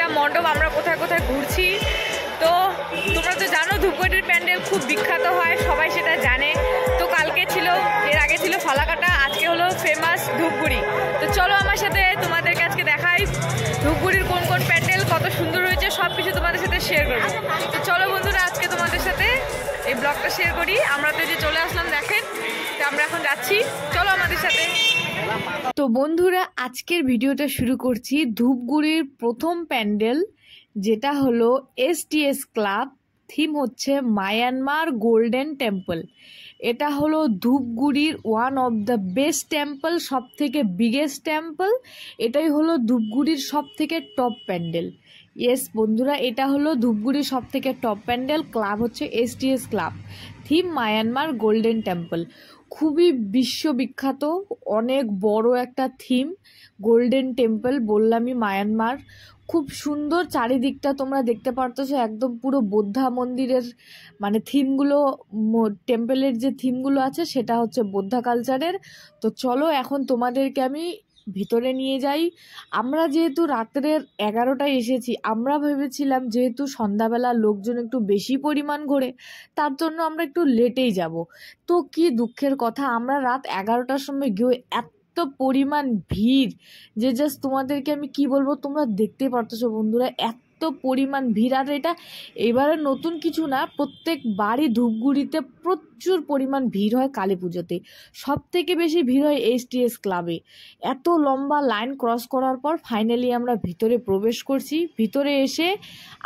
একটা মণ্ডপ, আমরা কোথায় কোথায় ঘুরছি। তো তোমরা তো জানো ধূপগুড়ির প্যান্ডেল খুব বিখ্যাত হয়, সবাই সেটা জানে। তো কালকে ছিল, এর আগে ছিল ফালাকাটা, আজকে হলো ফেমাস ধূপগুড়ি। তো চলো আমার সাথে তোমাদেরকে আজকে দেখাই ধূপগুড়ির কোন কোন প্যান্ডেল কত সুন্দর হয়েছে, সব কিছু তোমাদের সাথে শেয়ার করবো। তো চলো বন্ধুরা, আজকে তোমাদের সাথে এই ব্লগটা শেয়ার করি। আমরা তো যে চলে আসলাম দেখেন, তো আমরা এখন যাচ্ছি, চলো আমাদের সাথে। তো বন্ধুরা, আজকের ভিডিওটা শুরু করছি ধূপগুড়ির প্রথম প্যান্ডেল, যেটা হলো এসটিএস ক্লাব। থিম হচ্ছে মায়ানমার গোল্ডেন টেম্পল। এটা হলো ধূপগুড়ির one of the best temple, সব থেকে বিগেস্ট টেম্পল। এটাই হলো ধূপগুড়ির সব থেকে টপ প্যান্ডেল। ইয়েস বন্ধুরা, এটা হলো ধূপগুড়ির সব থেকে টপ প্যান্ডেল। ক্লাব হচ্ছে STS club, theme Myanmar golden temple. খুবই বিশ্ববিখ্যাত, অনেক বড় একটা থিম। গোল্ডেন টেম্পল বললামই, মায়ানমার। খুব সুন্দর চারিদিকটা তোমরা দেখতে পারতেছো, একদম পুরো বৌদ্ধা মন্দিরের মানে থিমগুলো, টেম্পলের যে থিমগুলো আছে সেটা হচ্ছে বৌদ্ধা কালচারের। তো চলো এখন তোমাদেরকে আমি ভিতরে নিয়ে যাই। আমরা যেহেতু রাত্রের 11টায় এসেছি, আমরা ভেবেছিলাম যেহেতু সন্ধ্যাবেলা লোকজন একটু বেশি পরিমাণ ঘোরে, তার জন্য আমরা একটু লেটেই যাব। তো কি দুঃখের কথা, আমরা রাত 11টার সময় গিয়ে এত পরিমাণ ভিড় যে জাস্ট তোমাদেরকে আমি কি বলবো, তোমরা দেখতে পারতেছো বন্ধুরা, এত পরিমাণ ভিড়। আর এটা এবারে নতুন কিছু না, প্রত্যেক বাড়ি ধূপগুড়িতে প্রচুর পরিমাণ ভিড় হয় কালী পুজোতে। সব থেকে বেশি ভিড় হয় এসটিএস ক্লাবে। এত লম্বা লাইন ক্রস করার পর ফাইনালি আমরা ভিতরে প্রবেশ করছি। ভিতরে এসে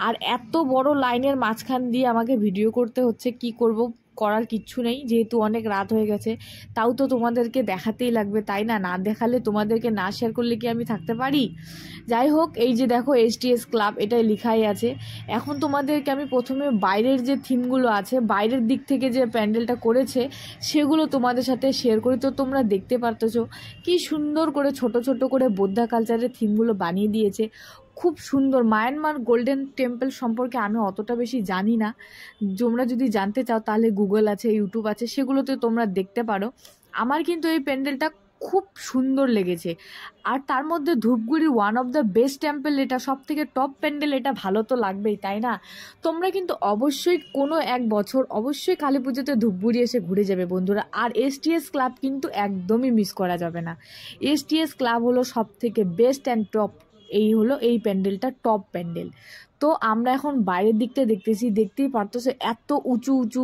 আর এত বড় লাইনের মাঝখান দিয়ে আমাকে ভিডিও করতে হচ্ছে, কি করব, করার কিচ্ছু নেই, যেহেতু অনেক রাত হয়ে গেছে। তাও তো তোমাদেরকে দেখাতেই লাগবে, তাই না? না দেখালে, তোমাদেরকে না শেয়ার করলে কি আমি থাকতে পারি? যাই হোক, এই যে দেখো এসটিএস ক্লাব, এটাই লেখাই আছে। এখন তোমাদেরকে আমি প্রথমে বাইরের যে থিমগুলো আছে, বাইরের দিক থেকে যে প্যান্ডেলটা করেছে সেগুলো তোমাদের সাথে শেয়ার করি। তো তোমরা দেখতে পারতেছো কি সুন্দর করে ছোট ছোট করে বৌদ্ধা কালচারের থিমগুলো বানিয়ে দিয়েছে, খুব সুন্দর। মায়ানমার গোল্ডেন টেম্পল সম্পর্কে আমি অতটা বেশি জানি না, তোমরা যদি জানতে চাও তাহলে গুগল আছে, ইউটিউব আছে, সেগুলোতে তোমরা দেখতে পারো। আমার কিন্তু এই প্যান্ডেলটা খুব সুন্দর লেগেছে। আর তার মধ্যে Dhupguri one of the best temple, এটা সব থেকে টপ প্যান্ডেল, এটা ভালো তো লাগবেই, তাই না? তোমরা কিন্তু অবশ্যই কোনো এক বছর অবশ্যই কালী পুজোতে ধূপগুড়ি এসে ঘুরে যাবে বন্ধুরা। আর এসটিএস ক্লাব কিন্তু একদমই মিস করা যাবে না। এসটিএস ক্লাব হলো সব থেকে বেস্ট অ্যান্ড টপ। এই হলো এই প্যান্ডেলটা, টপ প্যান্ডেল। তো আমরা এখন বাইরের দিকটা দেখতেছি, দেখতেই পারতেছো এত উঁচু উঁচু,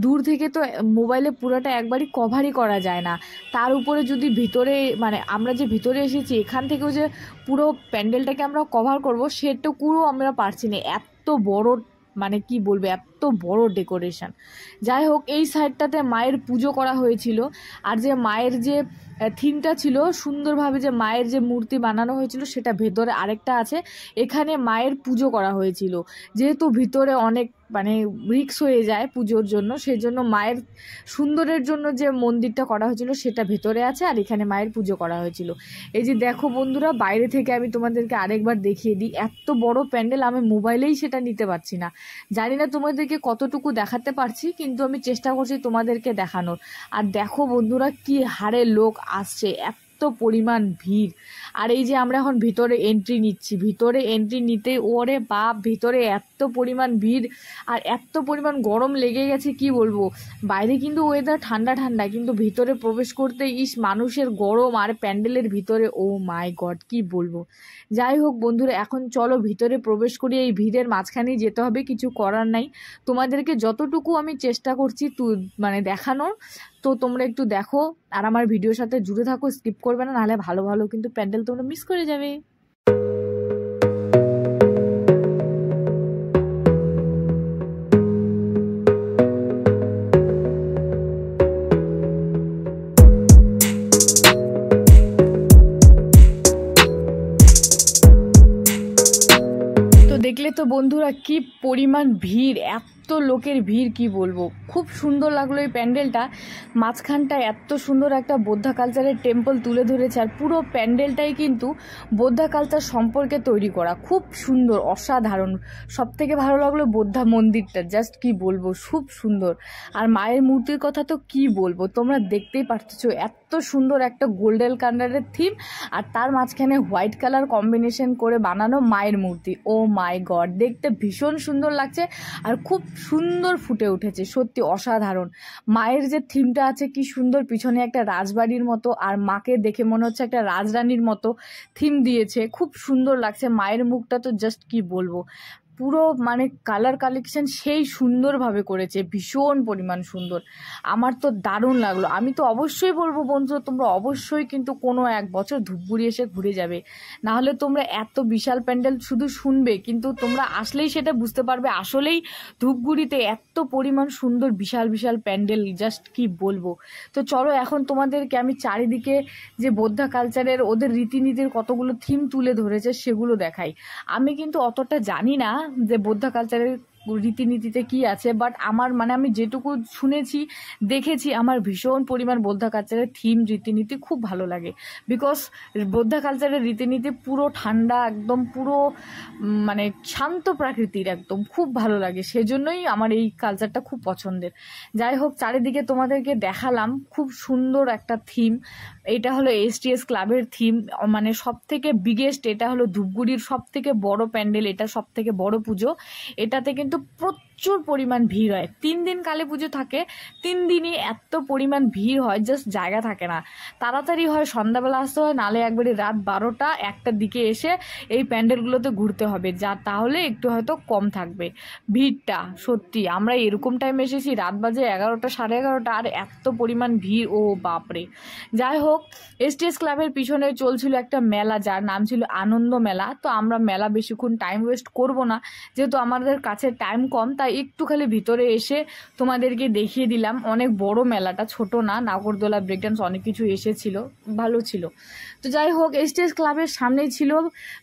দূর থেকে তো মোবাইলে পুরোটা একবারই কভারই করা যায় না। তার উপরে যদি ভিতরে, মানে আমরা যে ভিতরে এসেছি এখান থেকেও যে পুরো প্যান্ডেলটাকে আমরা কভার করব, সেটুকুও আমরা পারছি না, এত বড়, মানে কি বলবো, এত বড় ডেকোরেশন। যাই হোক, এই সাইডটাতে মায়ের পুজো করা হয়েছিল। আর যে মায়ের যে থিমটা ছিল সুন্দরভাবে, যে মায়ের যে মূর্তি বানানো হয়েছিল, সেটা ভেতরে আরেকটা আছে। এখানে মায়ের পুজো করা হয়েছিল, যেহেতু ভিতরে অনেক মানে রিস্ক হয়ে যায় পুজোর জন্য, সেই জন্য মায়ের সুন্দরের জন্য যে মন্দিরটা করা হয়েছিল সেটা ভেতরে আছে, আর এখানে মায়ের পুজো করা হয়েছিল। এই যে দেখো বন্ধুরা, বাইরে থেকে আমি তোমাদেরকে আরেকবার দেখিয়ে দিই, এত বড় প্যান্ডেল, আমি মোবাইলেই সেটা নিতে পারছি না। জানি না তোমাদেরকে কতটুকু দেখাতে পারছি, কিন্তু আমি চেষ্টা করছি তোমাদেরকে দেখানোর। আর দেখো বন্ধুরা, কি হারে লোক আসছে, এত পরিমাণ ভিড়। আর এই যে আমরা এখন ভিতরে এন্ট্রি নিচ্ছি, ভিতরে এন্ট্রি নিতে ওরে বাপ, ভিতরে এত পরিমাণ ভিড় আর এত পরিমাণ গরম লেগে গেছে, কি বলবো। বাইরে কিন্তু ওয়েদার ঠান্ডা ঠান্ডা, কিন্তু ভিতরে প্রবেশ করতে মানুষের গরম, আর প্যান্ডেলের ভিতরে ও মাই গড, কি বলবো। যাই হোক বন্ধুরা, এখন চলো ভিতরে প্রবেশ করি। এই ভিড়ের মাঝখানেই যেতে হবে, কিছু করার নাই। তোমাদেরকে যতটুকু আমি চেষ্টা করছি মানে দেখানোর, তো তোমরা একটু দেখো আর আমার ভিডিওর সাথে জুড়ে থাকো, স্কিপ করবে না, নাহলে ভালো ভালো কিন্তু প্যান্ডেল তোমরা মিস করে যাবে। দেখলে তো বন্ধুরা কি পরিমাণ ভিড়, এত লোকের ভিড়, কি বলবো। খুব সুন্দর লাগলো এই প্যান্ডেলটা, মাঝখানটা এত সুন্দর একটা বৌদ্ধা কালচারের টেম্পল তুলে ধরেছে। আর পুরো প্যান্ডেলটাই কিন্তু বৌদ্ধা কালচার সম্পর্কে তৈরি করা, খুব সুন্দর, অসাধারণ। সব থেকে ভালো লাগলো বৌদ্ধা মন্দিরটা, জাস্ট কি বলবো, খুব সুন্দর। আর মায়ের মূর্তির কথা তো কি বলবো, তোমরা দেখতেই পারতেছো, এত সুন্দর একটা গোল্ডেন কালারের থিম, আর তার মাঝখানে হোয়াইট কালার কম্বিনেশন করে বানানো মায়ের মূর্তি। ও মাই গড, দেখতে ভীষণ সুন্দর লাগছে আর খুব সুন্দর ফুটে উঠেছে, সত্যি অসাধারণ। মায়ের যে থিমটা আছে কি সুন্দর, পিছনে একটা রাজবাড়ির মতো, আর মাকে দেখে মনে হচ্ছে একটা রাজরানীর মতো থিম দিয়েছে, খুব সুন্দর লাগছে। মায়ের মুখটা তো জাস্ট কি বলবো, পুরো মানে কালার কালেকশন সেই সুন্দরভাবে করেছে, ভীষণ পরিমাণ সুন্দর। আমার তো দারুণ লাগলো। আমি তো অবশ্যই বলবো বন্ধুরা, তোমরা অবশ্যই কিন্তু কোনো এক বছর ধূপগুড়ি এসে ঘুরে যাবে, না হলে তোমরা এত বিশাল প্যান্ডেল শুধু শুনবে, কিন্তু তোমরা আসলেই সেটা বুঝতে পারবে আসলেই ধূপগুড়িতে এত পরিমাণ সুন্দর বিশাল বিশাল প্যান্ডেল, জাস্ট কি বলবো। তো চলো এখন তোমাদেরকে আমি চারিদিকে যে বৌদ্ধা কালচারের ওদের রীতিনীতির কতগুলো থিম তুলে ধরেছে সেগুলো দেখাই। আমি কিন্তু অতটা জানি না যে বৌদ্ধ কালচারের রীতিনীতিতে কি আছে, বাট আমার মানে আমি যেটুকু শুনেছি দেখেছি, আমার ভীষণ পরিমাণ বৌদ্ধ কালচারের থিম রীতিনীতি খুব ভালো লাগে। বিকজ বৌদ্ধ কালচারের রীতিনীতি পুরো ঠান্ডা, একদম পুরো মানে শান্ত প্রকৃতির, একদম খুব ভালো লাগে, সেজন্যই আমার এই কালচারটা খুব পছন্দের। যাই হোক, চারিদিকে তোমাদেরকে দেখালাম খুব সুন্দর একটা থিম। এটা হলো STS ক্লাবের থিম, মানে সব থেকে বিগেস্ট, এটা হলো ধূপগুড়ির সব থেকে বড় প্যান্ডেল, এটা সব থেকে বড় পুজো। এটাতে কিন্তু প্রচুর পরিমাণ ভিড় হয়, 3 দিন কালী পুজো থাকে, 3 দিনই এত পরিমাণ ভিড় হয়, জাস্ট জায়গা থাকে না। তাড়াতাড়ি হয় সন্ধ্যাবেলা আসতে হয়, নালে একবারে রাত 12টা-1টার দিকে এসে এই প্যান্ডেলগুলোতে ঘুরতে হবে, যা তাহলে একটু হয়তো কম থাকবে ভিড়টা। সত্যি আমরা এরকম টাইমে এসেছি, রাত বাজে 11টা 11:30, আর এত পরিমাণ ভিড়, ও বাপরে। যাই হোক, STS ক্লাবের পিছনে চলছিল একটা মেলা, যার নাম ছিল আনন্দ মেলা। তো আমরা মেলা বেশিক্ষণ টাইম ওয়েস্ট করব না, যেহেতু আমাদের কাছে টাইম কম, তাই একটু খালি ভিতরে এসে তোমাদেরকে দেখিয়ে দিলাম। অনেক বড় মেলাটা, ছোট না, নাগরদোলা, ব্রেক ডান্স অনেক কিছু এসেছিল, ভালো ছিল। তো যাই হোক, STS ক্লাবের সামনেই ছিল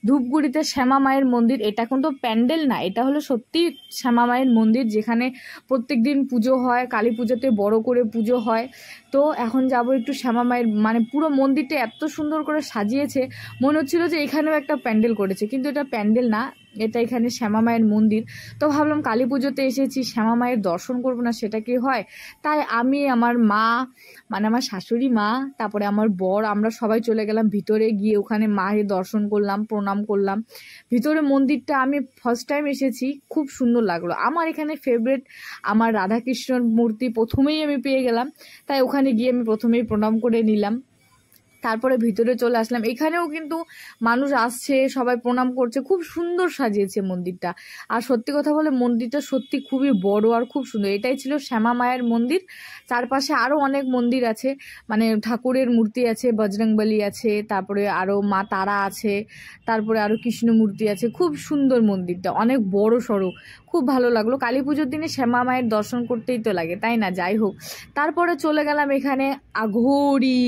ধূপগুড়িতে শ্যামা মায়ের মন্দির। এটা কিন্তু প্যান্ডেল না, এটা হলো সত্যি শ্যামা মায়ের মন্দির, যেখানে প্রত্যেক দিন পুজো হয়, কালী পুজোতে বড় করে পুজো হয়। তো এখন যাব একটু শ্যামা মায়ের, মানে পুরো মন্দিরটা এত সুন্দর করে সাজিয়েছে, মনে হচ্ছিল যে এখানেও একটা প্যান্ডেল করেছে, কিন্তু এটা প্যান্ডেল না, এটা এখানে শ্যামা মায়ের মন্দির। তো ভাবলাম কালী পুজোতে এসেছি, শ্যামা মায়ের দর্শন করবো না, সেটা কি হয়। তাই আমি, আমার মা, মানে আমার শাশুড়ি মা, তারপরে আমার বর, আমরা সবাই চলে গেলাম ভিতরে, গিয়ে ওখানে মায়ের দর্শন করলাম, প্রণাম করলাম। ভিতরে মন্দিরটা আমি ফার্স্ট টাইম এসেছি, খুব সুন্দর লাগলো। আমার এখানে ফেভারিট আমার রাধাকৃষ্ণর মূর্তি প্রথমেই আমি পেয়ে গেলাম, তাই ওখানে গিয়ে আমি প্রথমেই প্রণাম করে নিলাম। তারপরে ভিতরে চলে আসলাম, এখানেও কিন্তু মানুষ আসছে, সবাই প্রণাম করছে, খুব সুন্দর সাজিয়েছে মন্দিরটা। আর সত্যি কথা বলে মন্দিরটা সত্যি খুবই বড় আর খুব সুন্দর। এটাই ছিল শ্যামা মায়ের মন্দির। চারপাশে আরও অনেক মন্দির আছে, মানে ঠাকুরের মূর্তি আছে, বজরংবলী আছে, তারপরে আরও মা তারা আছে, তারপরে আরও কৃষ্ণ মূর্তি আছে। খুব সুন্দর মন্দিরটা, অনেক বড় সড়ো, খুব ভালো লাগলো। কালী পুজোর দিনে শ্যামা মায়ের দর্শন করতেই তো লাগে, তাই না? যাই হোক, তারপরে চলে গেলাম এখানে আঘোড়ি।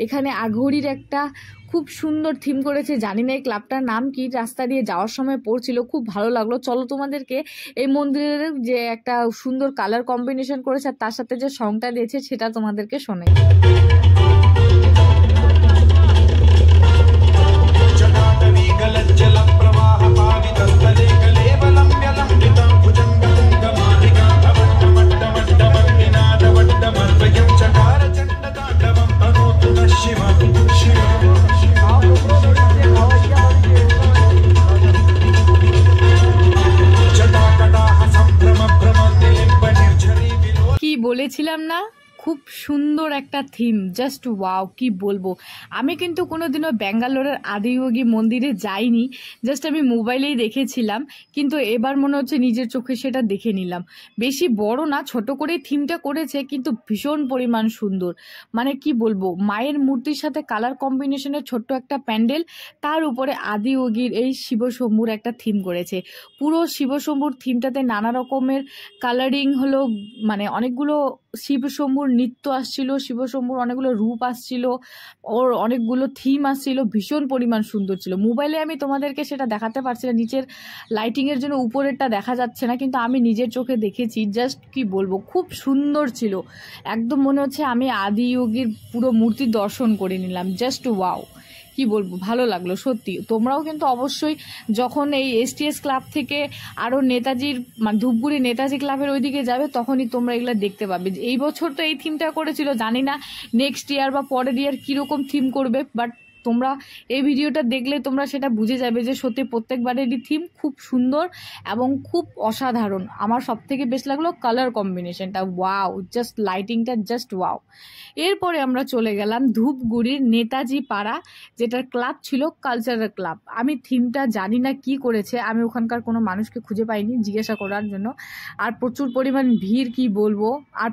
এখানে আঘোড়ির একটা খুব সুন্দর থিম করেছে, জানি না এই ক্লাবটার নাম কি, রাস্তা দিয়ে যাওয়ার সময় পড়ছিল, খুব ভালো লাগলো। চলো তোমাদেরকে এই মন্দিরের যে একটা সুন্দর কালার কম্বিনেশন করেছে আর তার সাথে যে সংটা দিয়েছে সেটা তোমাদেরকে শোনাই। বলেছিলাম না, খুব সুন্দর একটা থিম, জাস্ট ওয়াও, কি বলবো। আমি কিন্তু কোনোদিনও ব্যাঙ্গালোরের আদিযোগী মন্দিরে যাইনি, জাস্ট আমি মোবাইলেই দেখেছিলাম, কিন্তু এবার মনে হচ্ছে নিজের চোখে সেটা দেখে নিলাম। বেশি বড় না, ছোট করে থিমটা করেছে, কিন্তু ভীষণ পরিমাণ সুন্দর। মানে কি বলবো, মায়ের মূর্তির সাথে কালার কম্বিনেশনের ছোট্ট একটা প্যান্ডেল, তার উপরে আদিযোগীর এই শিবশম্ভুর একটা থিম করেছে। পুরো শিবশম্ভুর থিমটাতে নানা রকমের কালারিং হলো, মানে অনেকগুলো শিবশম্ভুর নৃত্য আসছিল, শিবশম্ভুর অনেকগুলো রূপ আসছিল, ওর অনেকগুলো থিম আসছিল, ভীষণ পরিমাণ সুন্দর ছিল। মোবাইলে আমি তোমাদেরকে সেটা দেখাতে পারছি না, নিচের লাইটিংয়ের জন্য উপরেরটা দেখা যাচ্ছে না, কিন্তু আমি নিজের চোখে দেখেছি, জাস্ট কি বলবো, খুব সুন্দর ছিল। একদম মনে হচ্ছে আমি আদিযোগীর পুরো মূর্তি দর্শন করে নিলাম, জাস্ট ওয়াও, কি বলবো, ভালো লাগলো সত্যি। তোমরাও কিন্তু অবশ্যই যখন এই STS ক্লাব থেকে আরও নেতাজির ধূপগুড়ি নেতাজি ক্লাবের ওইদিকে যাবে তখনই তোমরা এগুলো দেখতে পাবে। এই বছর তো এই থিমটা করেছিল, জানি না নেক্সট ইয়ার বা পরের ইয়ার কীরকম থিম করবে, বাট তোমরা এই ভিডিওটা দেখলে তোমরা সেটা বুঝে যাবে যে সত্যি প্রত্যেকবারেরই থিম খুব সুন্দর এবং খুব অসাধারণ। আমার সবথেকে বেশ লাগলো কালার কম্বিনেশনটা, ওয়াও, জাস্ট লাইটিংটা জাস্ট ওয়াও। এরপরে আমরা চলে গেলাম ধূপগুড়ির নেতাজি পাড়া, যেটার ক্লাব ছিল কালচারাল ক্লাব। আমি থিমটা জানি না কি করেছে, আমি ওখানকার কোনো মানুষকে খুঁজে পাইনি জিজ্ঞাসা করার জন্য। আর প্রচুর পরিমাণ ভিড়, কি বলবো। আর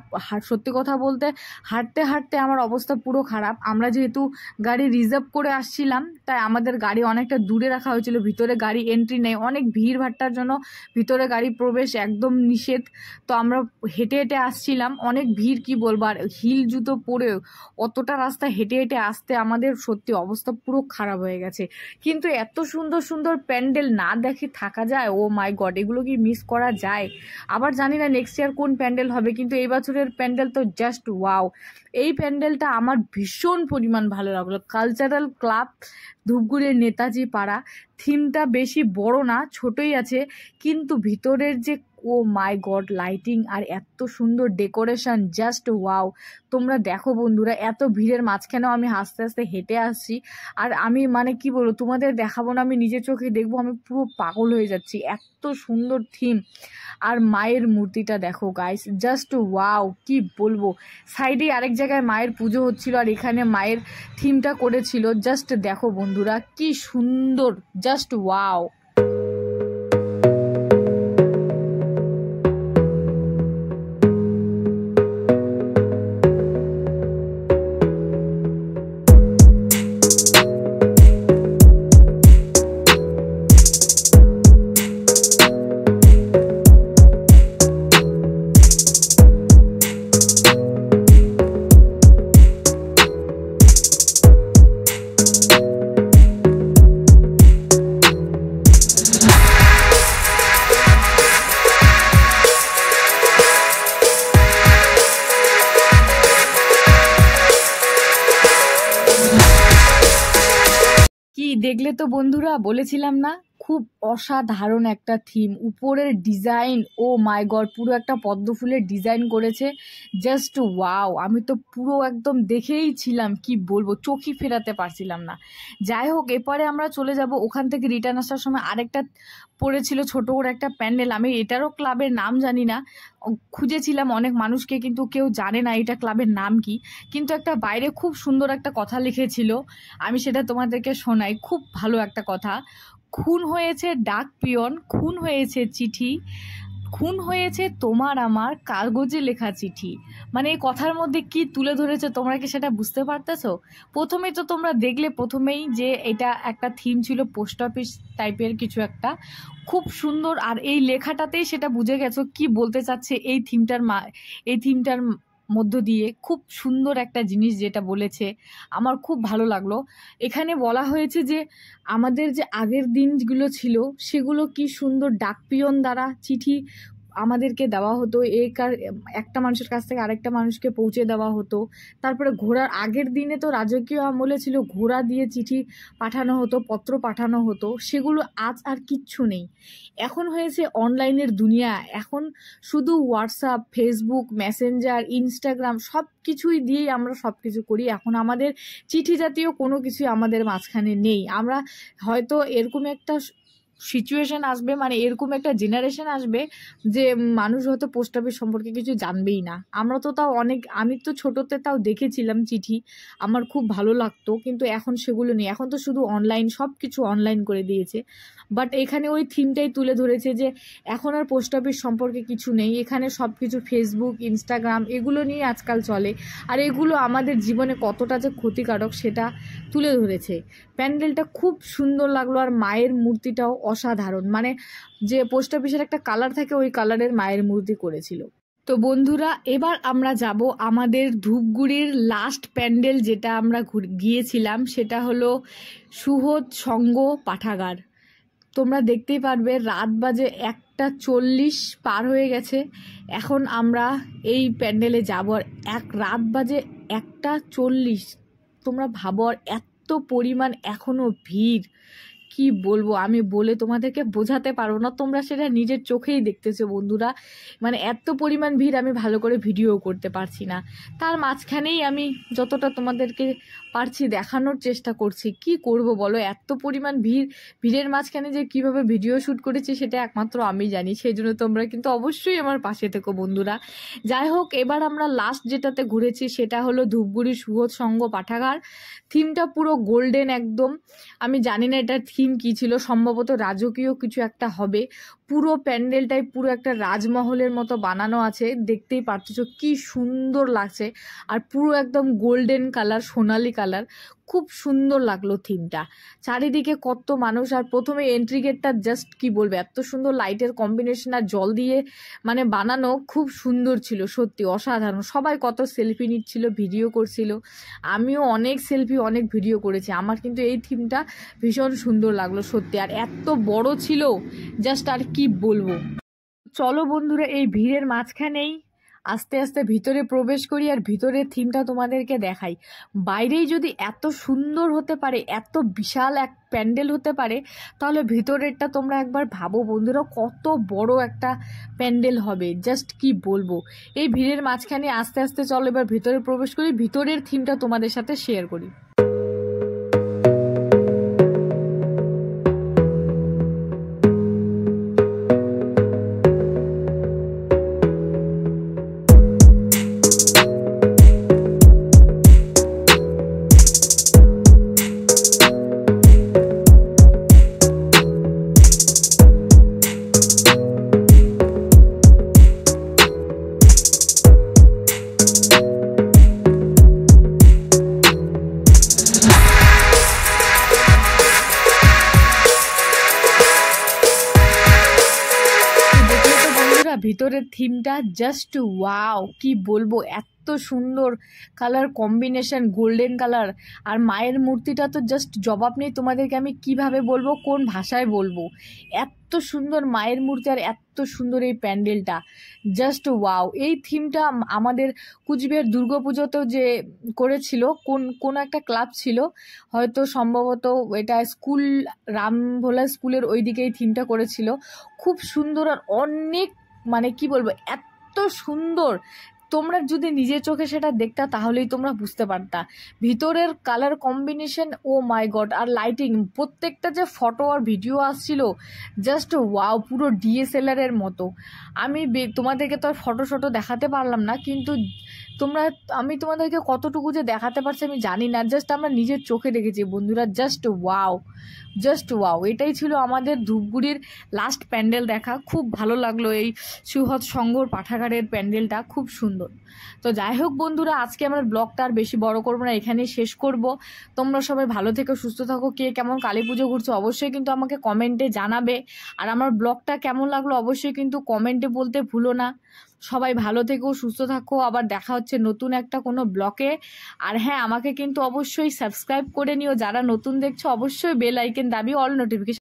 সত্যি কথা বলতে হাঁটতে হাঁটতে আমার অবস্থা পুরো খারাপ। আমরা যেহেতু গাড়ি রিজার্ভ করে আসছিলাম তাই আমাদের গাড়ি অনেকটা দূরে রাখা হয়েছিল, ভিতরে গাড়ি এন্ট্রি নেই, অনেক ভিড় ভাট্টার জন্য ভিতরে গাড়ি প্রবেশ একদম নিষেধ। তো আমরা হেঁটে হেঁটে আসছিলাম, অনেক ভিড়, কি বলবো। আর হিল জুতো পরে অতটা রাস্তা হেঁটে হেঁটে আসতে আমাদের সত্যি অবস্থা পুরো খারাপ হয়ে গেছে। কিন্তু এত সুন্দর সুন্দর প্যান্ডেল না দেখে থাকা যায়? ও মাই গড, এগুলো কি মিস করা যায়? আবার জানি না নেক্সট ইয়ার কোন প্যান্ডেল হবে, কিন্তু এই বছরের প্যান্ডেল তো জাস্ট ওয়াও। এই প্যান্ডেলটা আমার ভীষণ পরিমাণ ভালো লাগলো। কালচারাল ক্লাব ধূপগুড়ির নেতাজি পাড়া, থিমটা বেশি বড় না, ছোটই আছে, কিন্তু ভিতরের যে ও মাই গড লাইটিং আর এত সুন্দর ডেকোরেশন, জাস্ট ওয়াও। তোমরা দেখো বন্ধুরা, এত ভিড়ের মাঝখানেও আমি আস্তে আস্তে হেঁটে আসছি। আর আমি কি বলবো, তোমাদের দেখাবো না, আমি নিজের চোখে দেখবো, আমি পুরো পাগল হয়ে যাচ্ছি, এত সুন্দর থিম। আর মায়ের মূর্তিটা দেখো গাইস, জাস্ট ওয়াও, কি বলবো। সাইডে আরেক জায়গায় মায়ের পুজো হচ্ছিল আর এখানে মায়ের থিমটা করেছিল, জাস্ট দেখো বন্ধুরা কি সুন্দর, জাস্ট ওয়াও। দেখলে তো বন্ধুরা, বলেছিলাম না খুব অসাধারণ একটা থিম। উপরের ডিজাইন, ও মাই গড, পুরো একটা পদ্ম ফুলের ডিজাইন করেছে, জাস্ট ওয়াও। আমি তো পুরো একদম দেখেই ছিলাম, কি বলবো, চোখই ফেরাতে পারছিলাম না। যাই হোক, এরপরে আমরা চলে যাব। ওখান থেকে রিটার্ন আসার সময় আরেকটা পড়েছিল ছোট করে একটা প্যান্ডেল, আমি এটারও ক্লাবের নাম জানি না, খুঁজেছিলাম অনেক মানুষকে, কিন্তু কেউ জানে না এটা ক্লাবের নাম কি। কিন্তু একটা বাইরে খুব সুন্দর একটা কথা লিখেছিল, আমি সেটা তোমাদেরকে শোনাই, খুব ভালো একটা কথা। খুন হয়েছে ডাক পিয়ন, খুন হয়েছে চিঠি, খুন হয়েছে তোমার আমার কাগজে লেখা চিঠি। এই কথার মধ্যে কি তুলে ধরেছে তোমরা কি সেটা বুঝতে পারতেছো? প্রথমেই তো তোমরা দেখলে প্রথমেই যে এটা একটা থিম ছিল পোস্ট অফিস টাইপের কিছু একটা, খুব সুন্দর। আর এই লেখাটাতেই সেটা বুঝে গেছো কি বলতে চাচ্ছে এই থিমটার মধ্য দিয়ে। খুব সুন্দর একটা জিনিস যেটা বলেছে, আমার খুব ভালো লাগলো। এখানে বলা হয়েছে যে আমাদের যে আগের দিনগুলো ছিল সেগুলো কি সুন্দর ডাক পিয়ন দ্বারা চিঠি আমাদেরকে দেওয়া হতো, একটা মানুষের কাছ থেকে আরেকটা মানুষকে পৌঁছে দেওয়া হতো। তারপরে ঘোড়ার, আগের দিনে তো রাজকীয় আমলে ছিল ঘোড়া দিয়ে চিঠি পাঠানো হতো, পত্র পাঠানো হতো, সেগুলো আজ আর কিচ্ছু নেই। এখন হয়েছে অনলাইনের দুনিয়া, এখন শুধু হোয়াটসঅ্যাপ, ফেসবুক, মেসেঞ্জার, ইনস্টাগ্রাম সব কিছুই দিয়েই আমরা সব কিছু করি। এখন আমাদের চিঠি জাতীয় কোনো কিছুই আমাদের মাঝখানে নেই। আমরা হয়তো এরকম একটা সিচুয়েশন আসবে, এরকম একটা জেনারেশন আসবে যে মানুষ হয়তো পোস্ট অফিস সম্পর্কে কিছু জানবেই না। আমরা তো তাও আমি তো ছোটোতে তাও দেখেছিলাম চিঠি, আমার খুব ভালো লাগতো, কিন্তু এখন সেগুলো নেই। এখন তো শুধু অনলাইন, সব কিছু অনলাইন করে দিয়েছে। বাট এখানে ওই থিমটাই তুলে ধরেছে যে এখন আর পোস্ট অফিস সম্পর্কে কিছু নেই, এখানে সব কিছু ফেসবুক, ইনস্টাগ্রাম এগুলো নিয়ে আজকাল চলে। আর এগুলো আমাদের জীবনে কতটা যে ক্ষতিকারক সেটা তুলে ধরেছে। প্যান্ডেলটা খুব সুন্দর লাগলো, আর মায়ের মূর্তিটাও অসাধারণ। যে পোস্ট অফিসের একটা কালার থাকে ওই কালারের মায়ের মূর্তি করেছিল। তো বন্ধুরা, এবার আমরা যাব আমাদের ধূপগুড়ির লাস্ট প্যান্ডেল যেটা আমরা গিয়েছিলাম, সেটা হলো সুহদ সংঘ পাঠাগার। তোমরা দেখতেই পারবে রাত বাজে 1:40 পার হয়ে গেছে। এখন আমরা এই প্যান্ডেলে যাব, আর রাত বাজে 1:40। তোমরা ভাবো, আর এত এত পরিমাণ এখনো ভিড়, কি বলবো, আমি বলে তোমাদেরকে বোঝাতে পারবো না, তোমরা সেটা নিজের চোখেই দেখতেছো বন্ধুরা। মানে এত পরিমাণ ভিড়, আমি ভালো করে ভিডিও করতে পারছি না। তার মাঝখানেই আমি যতটা তোমাদেরকে পারছি দেখানোর চেষ্টা করছি। কি করব বলো, এত পরিমাণ ভিড়ের মাঝখানে যে কিভাবে ভিডিও শ্যুট করেছি সেটা একমাত্র আমি জানি। সেই জন্য তোমরা কিন্তু অবশ্যই আমার পাশে থেকো বন্ধুরা। যাই হোক, এবার আমরা লাস্ট যেটাতে ঘুরেছি সেটা হলো ধূপগুড়ি সুবোধ সংঘ পাঠাগার। থিমটা পুরো গোল্ডেন একদম। আমি জানি না এটার থিম কী ছিল, সম্ভবত রাজকীয় কিছু একটা হবে। পুরো প্যান্ডেলটাই পুরো একটা রাজমহলের মতো বানানো আছে, দেখতেই পারতেছো কি সুন্দর লাগছে। আর পুরো একদম গোল্ডেন কালার, সোনালি কালার, খুব সুন্দর লাগলো থিমটা। চারিদিকে কত মানুষ, আর প্রথমে এন্ট্রি গেটটা জাস্ট কি বলবে, এত সুন্দর লাইটের কম্বিনেশন আর জল দিয়ে মানে বানানো, খুব সুন্দর ছিল, সত্যি অসাধারণ। সবাই কত সেলফি নিচ্ছিল, ভিডিও করছিল। আমিও অনেক সেলফি অনেক ভিডিও করেছি। আমার কিন্তু এই থিমটা ভীষণ সুন্দর লাগলো সত্যি, আর এত বড় ছিল জাস্ট আর কি বলবো। চলো বন্ধুরা, এই ভিড়ের মাঝখানেই আস্তে আস্তে ভিতরে প্রবেশ করি আর ভিতরের থিমটা তোমাদেরকে দেখাই। বাইরেই যদি এত সুন্দর হতে পারে, এত বিশাল এক প্যান্ডেল হতে পারে, তাহলে ভিতরেরটা তোমরা একবার ভাবো বন্ধুরা, কত বড় একটা প্যান্ডেল হবে, জাস্ট কি বলবো। এই ভিড়ের মাঝখানে আস্তে আস্তে চলো এবার ভিতরে প্রবেশ করি, ভিতরের থিমটা তোমাদের সাথে শেয়ার করি। ভিতরের থিমটা জাস্ট ওয়াও, কি বলবো, এত সুন্দর কালার কম্বিনেশন, গোল্ডেন কালার। আর মায়ের মূর্তিটা তো জাস্ট জবাব নেই, তোমাদেরকে আমি কিভাবে বলবো, কোন ভাষায় বলবো। এত সুন্দর মায়ের মূর্তি আর এত সুন্দর এই প্যান্ডেলটা, জাস্ট ওয়াও। এই থিমটা আমাদের কুচবিহার দুর্গাপুজোতেও যে করেছিল, কোন একটা ক্লাব ছিল হয়তো, সম্ভবত এটা স্কুল, রামভোলা স্কুলের ওই দিকে এই থিমটা করেছিল। খুব সুন্দর আর অনেক, মানে কি বলবো, এত সুন্দর। তোমরা যদি নিজের চোখে সেটা দেখতা তাহলেই তোমরা বুঝতে পারতা। ভিতরের কালার কম্বিনেশন, ও মাই গড, আর লাইটিং, প্রত্যেকটা যে ফটো আর ভিডিও আসছিল জাস্ট ওয়াও, পুরো ডিএসএলআর এর মতো। আমি তোমাদেরকে তো আর ফটো দেখাতে পারলাম না, কিন্তু আমি তোমাদেরকে কতটুকু যে দেখাতে পারছি আমি জানি না, জাস্ট আমরা নিজের চোখে দেখেছি বন্ধুরা, জাস্ট ওয়াও, জাস্ট ওয়াও। এটাই ছিল আমাদের ধূপগুড়ির লাস্ট প্যান্ডেল দেখা। খুব ভালো লাগলো এই সুহদ সংঘর পাঠাগারের প্যান্ডেলটা, খুব সুন্দর। তো যাই হোক বন্ধুরা, আজকে আমার ব্লগটা আর বেশি বড় করবো না, এখানেই শেষ করব। তোমরা সবাই ভালো থেকো, সুস্থ থাকো। কে কেমন কালী পুজো ঘুরছো অবশ্যই কিন্তু আমাকে কমেন্টে জানাবে। আর আমার ব্লগটা কেমন লাগলো অবশ্যই কিন্তু কমেন্টে বলতে ভুলো না। সবাই ভালো থেকো, সুস্থ থাকো। আবার দেখা হচ্ছে নতুন একটা কোনো ব্লগে। আর হ্যাঁ, আমাকে কিন্তু অবশ্যই সাবস্ক্রাইব করে নিও। যারা নতুন দেখছো অবশ্যই বেল আইকন দাবিয়ে অল নোটিফিকেশন